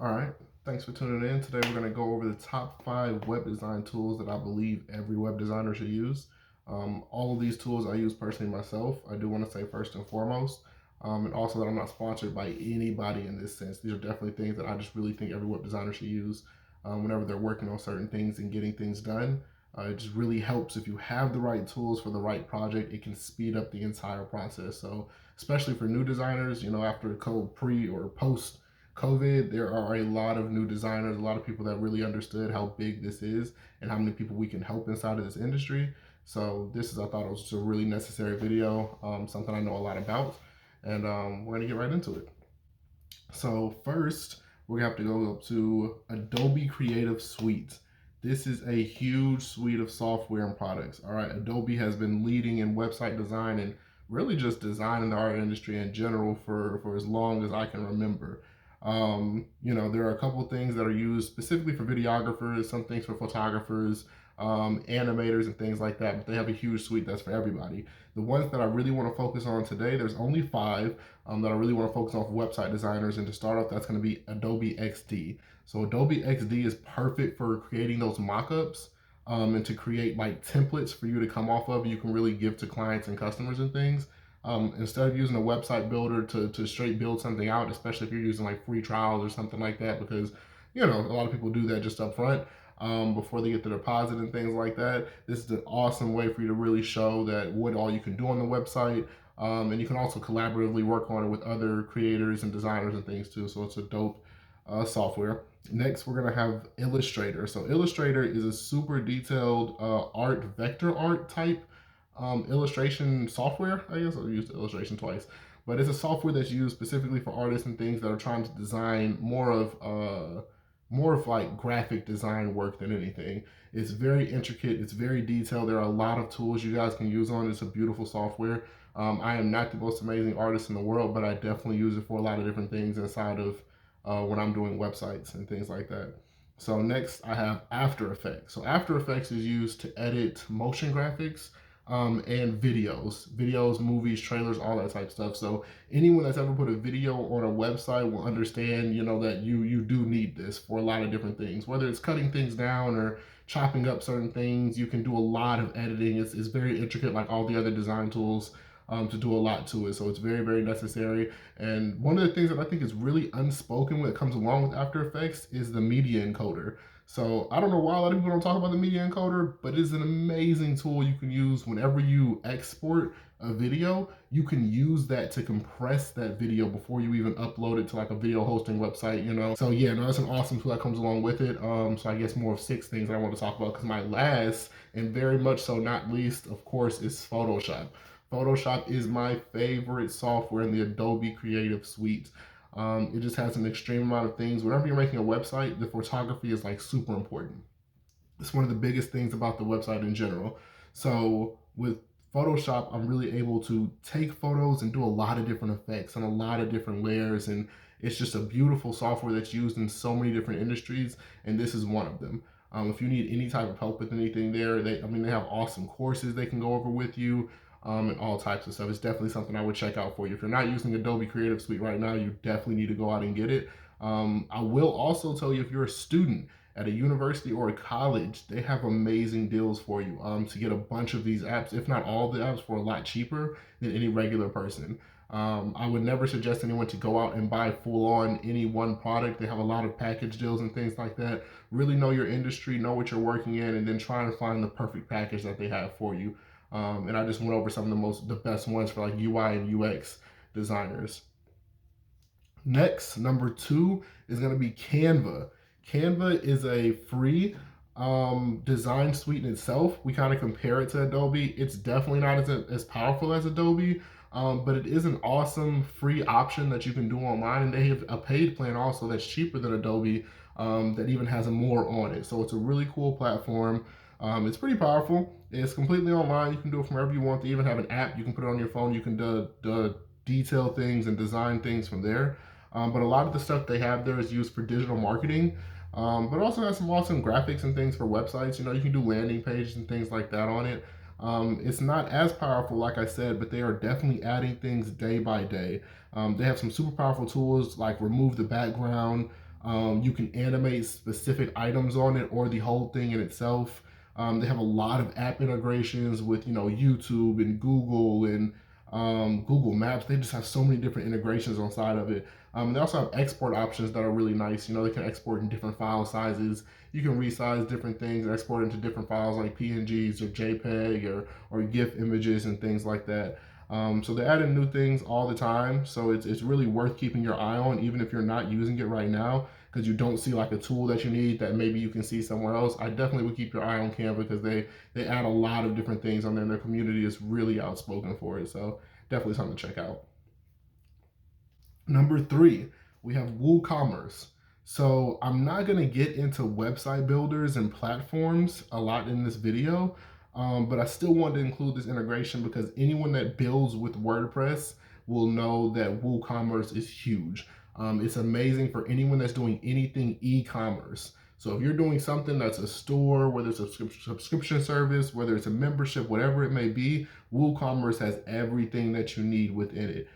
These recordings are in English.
All right, thanks for tuning in. Today we're going to go over the top 5 web design tools that I believe every web designer should use. All of these tools I use personally myself. I do want to say first and foremost, and also that I'm not sponsored by anybody in this sense. These are definitely things that I just really think every web designer should use whenever they're working on certain things and getting things done. It just really helps if you have the right tools for the right project. It can speed up the entire process. So especially for new designers, after pre or post COVID, there are a lot of new designers, a lot of people that really understood how big this is and how many people we can help inside of this industry. So I thought it was just a really necessary video, something I know a lot about, and we're gonna get right into it. So first, we're gonna have to go up to Adobe Creative Suite. This is a huge suite of software and products. All right, Adobe has been leading in website design and really just design in the art industry in general for as long as I can remember. There are a couple of things that are used specifically for videographers, some things for photographers, animators, and things like that. But they have a huge suite that's for everybody. The ones that I really want to focus on today, there's only 5 that I really want to focus on for website designers. And to start off, that's going to be Adobe XD. So Adobe XD is perfect for creating those mockups and to create like templates for you to come off of. You can really give to clients and customers and things. Instead of using a website builder to straight build something out, especially if you're using like free trials or something like that, because a lot of people do that just up front before they get the deposit and things like that. This is an awesome way for you to really show that what all you can do on the website. And you can also collaboratively work on it with other creators and designers and things too. So it's a dope software. Next, we're gonna have Illustrator. So Illustrator is a super detailed vector art type illustration software. I guess I've used illustration twice, but it's a software that's used specifically for artists and things that are trying to design more of like graphic design work than anything. It's very intricate. It's very detailed. There are a lot of tools you guys can use on it. It's a beautiful software. I am not the most amazing artist in the world, but I definitely use it for a lot of different things inside of when I'm doing websites and things like that. So next I have After Effects. So After Effects is used to edit motion graphics and videos, movies, trailers, all that type of stuff. So anyone that's ever put a video on a website will understand, that you do need this for a lot of different things, whether it's cutting things down or chopping up certain things. You can do a lot of editing. It's very intricate, like all the other design tools. To do a lot to it. So it's very, very necessary. And one of the things that I think is really unspoken when it comes along with After Effects is the media encoder. So I don't know why a lot of people don't talk about the media encoder, but it's an amazing tool you can use whenever you export a video. You can use that to compress that video before you even upload it to like a video hosting website. So yeah, no, that's an awesome tool that comes along with it. So I guess more of 6 things that I want to talk about, because my last and very much so not least, of course, is Photoshop. Photoshop is my favorite software in the Adobe Creative Suite. It just has an extreme amount of things. Whenever you're making a website, the photography is like super important. It's one of the biggest things about the website in general. So with Photoshop, I'm really able to take photos and do a lot of different effects and a lot of different layers. And it's just a beautiful software that's used in so many different industries. And this is one of them. If you need any type of help with anything there, they have awesome courses they can go over with you. And all types of stuff. It's definitely something I would check out for you. If you're not using Adobe Creative Suite right now, you definitely need to go out and get it. I will also tell you, if you're a student at a university or a college, they have amazing deals for you to get a bunch of these apps, if not all the apps, for a lot cheaper than any regular person. I would never suggest anyone to go out and buy full on any one product. They have a lot of package deals and things like that. Really know your industry, know what you're working in, and then try to find the perfect package that they have for you. And I just went over some of the best ones for like UI and UX designers. Next, number 2 is going to be Canva. Canva is a free design suite in itself. We kind of compare it to Adobe. It's definitely not as powerful as Adobe, but it is an awesome free option that you can do online. And they have a paid plan also that's cheaper than Adobe that even has more on it. So it's a really cool platform. It's pretty powerful. It's completely online. You can do it from wherever you want. They even have an app. You can put it on your phone. You can detail things and design things from there. But a lot of the stuff they have there is used for digital marketing. But also has some awesome graphics and things for websites. You can do landing pages and things like that on it. It's not as powerful, like I said, but they are definitely adding things day by day. They have some super powerful tools like remove the background, You can animate specific items on it or the whole thing in itself. They have a lot of app integrations with, YouTube and Google and Google Maps. They just have so many different integrations on side of it. They also have export options that are really nice. They can export in different file sizes. You can resize different things and export into different files like PNGs or JPEG or GIF images and things like that. So they're adding new things all the time. So it's really worth keeping your eye on, even if you're not using it right now, because you don't see like a tool that you need that maybe you can see somewhere else. I definitely would keep your eye on Canva because they add a lot of different things on there, and their community is really outspoken for it. So definitely something to check out. Number 3, we have WooCommerce. So I'm not going to get into website builders and platforms a lot in this video, but I still wanted to include this integration because anyone that builds with WordPress will know that WooCommerce is huge. It's amazing for anyone that's doing anything e-commerce. So if you're doing something that's a store, whether it's a subscription service, whether it's a membership, whatever it may be, WooCommerce has everything that you need within it.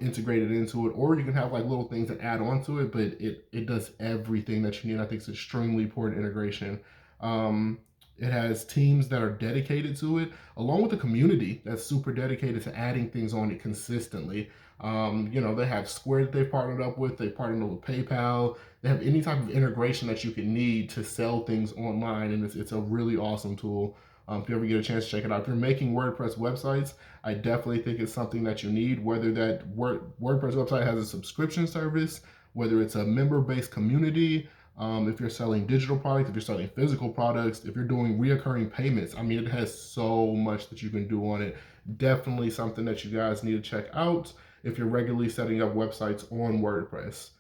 Integrated into it, or you can have like little things that add on to it, but it does everything that you need. I think it's extremely important integration. It has teams that are dedicated to it, along with a community that's super dedicated to adding things on it consistently. They have Square that they've partnered up with. They partnered up with PayPal. They have any type of integration that you can need to sell things online, and it's a really awesome tool. If you ever get a chance to check it out. If you're making WordPress websites, I definitely think it's something that you need, whether that WordPress website has a subscription service, whether it's a member-based community, if you're selling digital products, if you're selling physical products, if you're doing reoccurring payments. I mean, it has so much that you can do on it. Definitely something that you guys need to check out if you're regularly setting up websites on WordPress.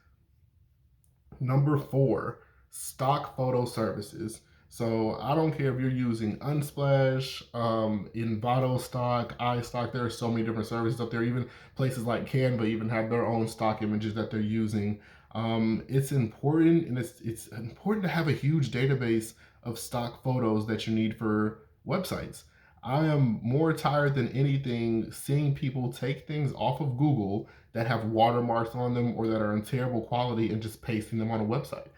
Number 4, stock photo services. So I don't care if you're using Unsplash, Envato Stock, iStock. There are so many different services up there. Even places like Canva even have their own stock images that they're using. It's important, and it's important to have a huge database of stock photos that you need for websites. I am more tired than anything seeing people take things off of Google that have watermarks on them or that are in terrible quality and just pasting them on a website.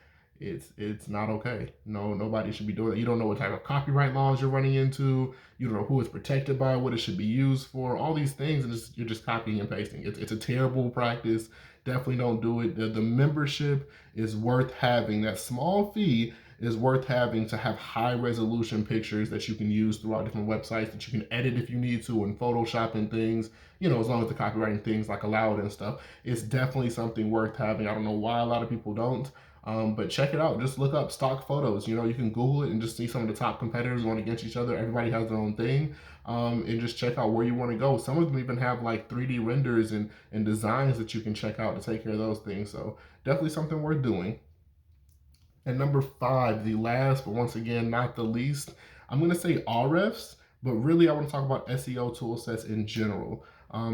It's not okay. No, nobody should be doing that. You don't know what type of copyright laws you're running into. You don't know who it's protected by, what it should be used for, all these things, and you're just copying and pasting. It's a terrible practice. Definitely don't do it. The membership is worth having. That small fee is worth having to have high resolution pictures that you can use throughout different websites that you can edit if you need to, and Photoshop and things, as long as the copyright things like allow it and stuff. It's definitely something worth having. I don't know why a lot of people don't. But check it out. Just look up stock photos. You can Google it and just see some of the top competitors going against each other. Everybody has their own thing. And just check out where you want to go. Some of them even have like 3D renders and designs that you can check out to take care of those things. So definitely something worth doing. And number 5, the last, but once again, not the least, I'm going to say Ahrefs, but really I want to talk about SEO toolsets in general.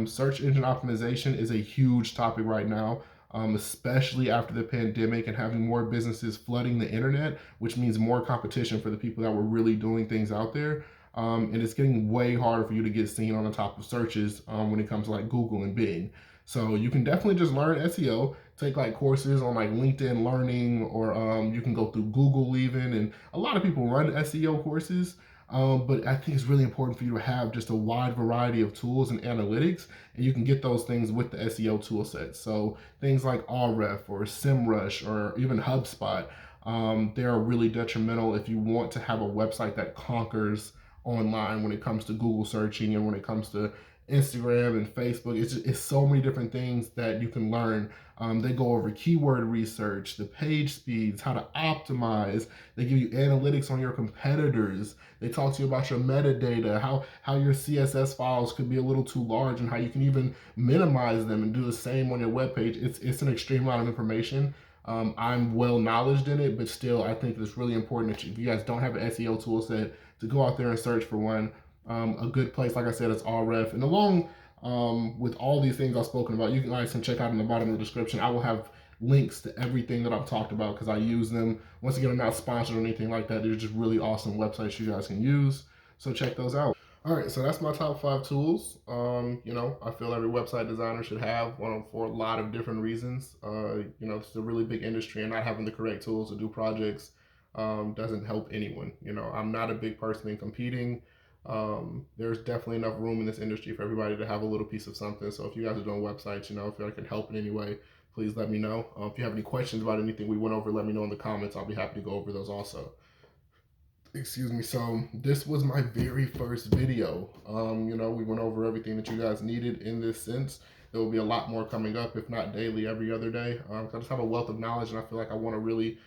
Search engine optimization is a huge topic right now. Especially after the pandemic and having more businesses flooding the internet, which means more competition for the people that were really doing things out there. And it's getting way harder for you to get seen on the top of searches when it comes to like Google and Bing. So you can definitely just learn SEO, take like courses on like LinkedIn Learning, or you can go through Google even. And a lot of people run SEO courses. But I think it's really important for you to have just a wide variety of tools and analytics, and you can get those things with the SEO tool set. So things like Ahrefs or SEMrush or even HubSpot, they are really detrimental if you want to have a website that conquers online when it comes to Google searching and when it comes to Instagram and Facebook. It's so many different things that you can learn. They go over keyword research, the page speeds, how to optimize. They give you analytics on your competitors. They talk to you about your metadata, how your CSS files could be a little too large, and how you can even minimize them and do the same on your web page. It's an extreme amount of information. I'm well knowledged in it, but still, I think it's really important that if you guys don't have an SEO tool set, to go out there and search for one. A good place, like I said, is Ahrefs. And along with all these things I've spoken about, you guys can check out in the bottom of the description. I will have links to everything that I've talked about because I use them. Once again, I'm not sponsored or anything like that. They're just really awesome websites you guys can use. So check those out. All right, so that's my top 5 tools. I feel every website designer should have one for a lot of different reasons. It's a really big industry, and not having the correct tools to do projects doesn't help anyone. I'm not a big person in competing. There's definitely enough room in this industry for everybody to have a little piece of something. So if you guys are doing websites, if I can help in any way, please let me know. If you have any questions about anything we went over, let me know in the comments. I'll be happy to go over those also. Excuse me. So this was my very first video. We went over everything that you guys needed in this sense. There will be a lot more coming up, if not daily, every other day. I just have a wealth of knowledge, and I feel like I want to really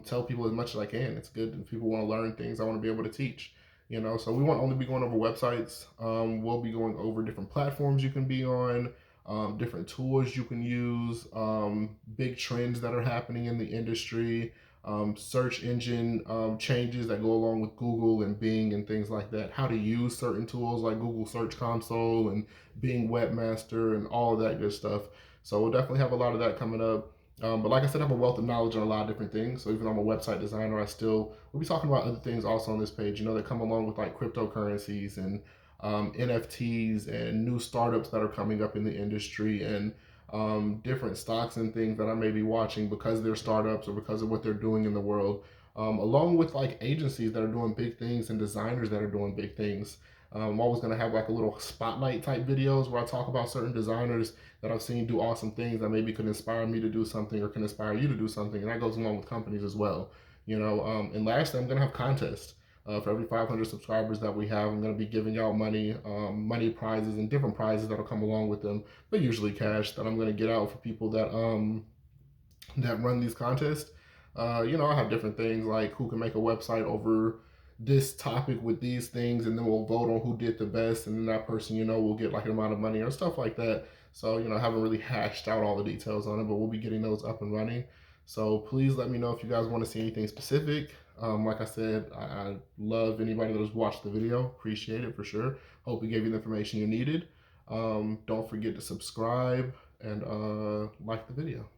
tell people as much as I can. It's good if people want to learn things. I want to be able to teach. So we won't only be going over websites. We'll be going over different platforms you can be on, different tools you can use, big trends that are happening in the industry, search engine changes that go along with Google and Bing and things like that, how to use certain tools like Google Search Console and Bing Webmaster and all of that good stuff. So we'll definitely have a lot of that coming up. But like I said, I have a wealth of knowledge on a lot of different things. So even though I'm a website designer, we'll be talking about other things also on this page, that come along with like cryptocurrencies and NFTs and new startups that are coming up in the industry, and different stocks and things that I may be watching because they're startups or because of what they're doing in the world, along with like agencies that are doing big things and designers that are doing big things. I'm always going to have like a little spotlight type videos where I talk about certain designers that I've seen do awesome things that maybe could inspire me to do something or can inspire you to do something. And that goes along with companies as well. And lastly, I'm going to have contests. For every 500 subscribers that we have, I'm going to be giving out money prizes and different prizes that'll come along with them, but usually cash, that I'm going to get out for people that run these contests. I have different things like who can make a website over this topic with these things, and then we'll vote on who did the best, and then that person, will get like an amount of money or stuff like that. So, I haven't really hashed out all the details on it, but we'll be getting those up and running. So please let me know if you guys want to see anything specific. Like I said, I love anybody that has watched the video. Appreciate it for sure. Hope we gave you the information you needed. Don't forget to subscribe and like the video.